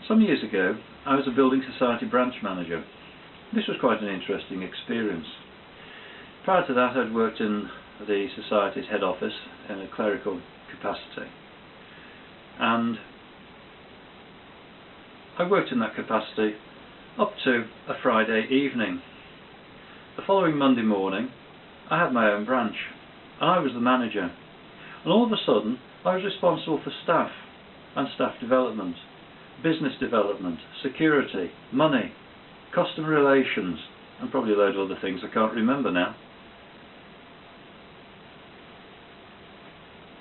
Some years ago, I was a building society branch manager. This was quite an interesting experience. Prior to that, I'd worked in the society's head office in a clerical capacity. And I worked in that capacity up to a Friday evening. The following Monday morning, I had my own branch, and I was the manager. And all of a sudden, I was responsible for staff and staff development, business development, security, money, customer relations, and probably a load of other things I can't remember now.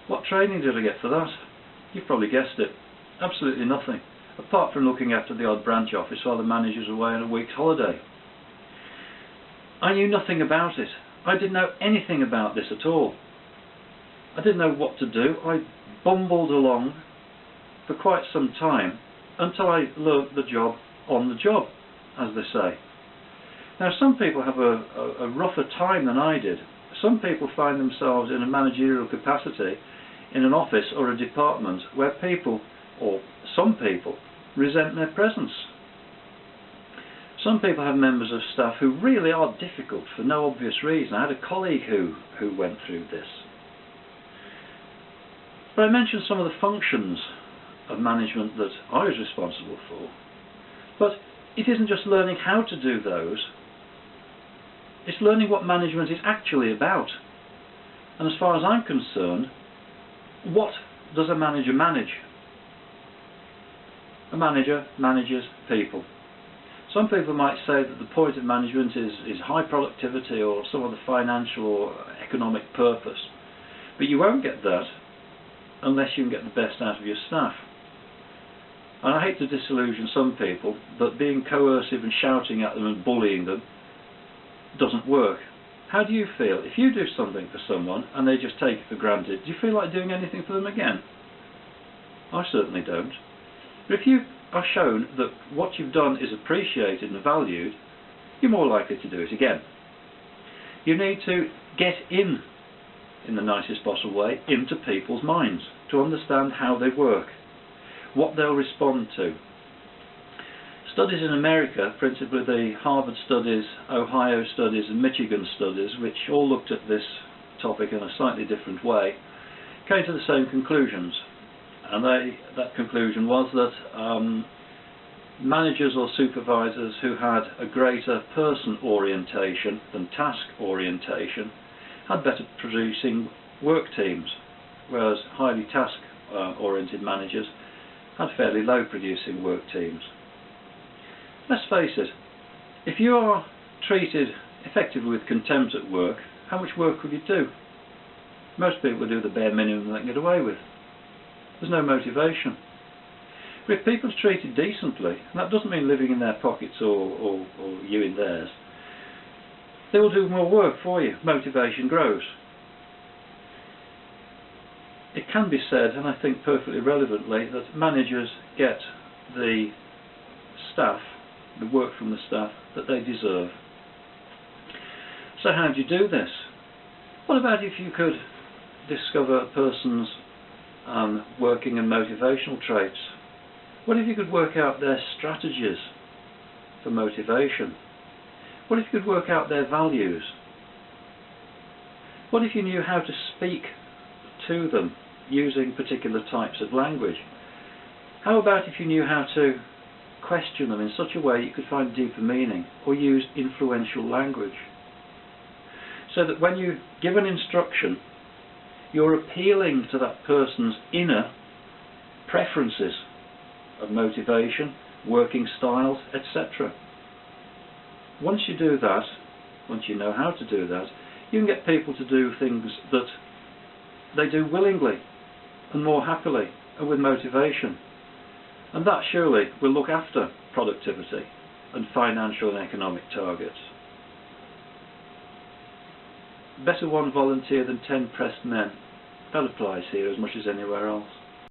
What training did I get for that? You've probably guessed it. Absolutely nothing, apart from looking after the odd branch office while the manager's away on a week's holiday. I knew nothing about it. I didn't know anything about this at all. I didn't know what to do. I bumbled along for quite some time until I learnt the job on the job, as they say. Now, some people have a rougher time than I did. Some people find themselves in a managerial capacity in an office or a department where people, or some people, resent their presence. Some people have members of staff who really are difficult for no obvious reason. I had a colleague who went through this. But I mentioned some of the functions of management that I was responsible for. But it isn't just learning how to do those, it's learning what management is actually about. And as far as I'm concerned, what does a manager manage? A manager manages people. Some people might say that the point of management is high productivity or some other financial or economic purpose. But you won't get that unless you can get the best out of your staff. And I hate to disillusion some people, but being coercive and shouting at them and bullying them doesn't work. How do you feel? If you do something for someone and they just take it for granted, do you feel like doing anything for them again? I certainly don't. But if you are shown that what you've done is appreciated and valued, you're more likely to do it again. You need to get in the nicest possible way, into people's minds to understand how they work, what they'll respond to. Studies in America, principally the Harvard studies, Ohio studies and Michigan studies, which all looked at this topic in a slightly different way, came to the same conclusions. And that conclusion was that managers or supervisors who had a greater person orientation than task orientation had better producing work teams, whereas highly task oriented managers had fairly low producing work teams. Let's face it, if you are treated effectively with contempt at work, how much work could you do? Most people will do the bare minimum they can get away with. There's no motivation. But if people are treated decently, and that doesn't mean living in their pockets or you in theirs, they will do more work for you. Motivation grows. It can be said, and I think perfectly relevantly, that managers get the staff, the work from the staff, that they deserve. So how do you do this? What about if you could discover a person's working and motivational traits? What if you could work out their strategies for motivation? What if you could work out their values? What if you knew how to speak to them using particular types of language? How about if you knew how to question them in such a way you could find deeper meaning, or use influential language? So that when you give an instruction, you're appealing to that person's inner preferences of motivation, working styles, etc. Once you do that, once you know how to do that, you can get people to do things that they do willingly and more happily and with motivation. And that surely will look after productivity and financial and economic targets. Better one volunteer than 10 pressed men. That applies here as much as anywhere else.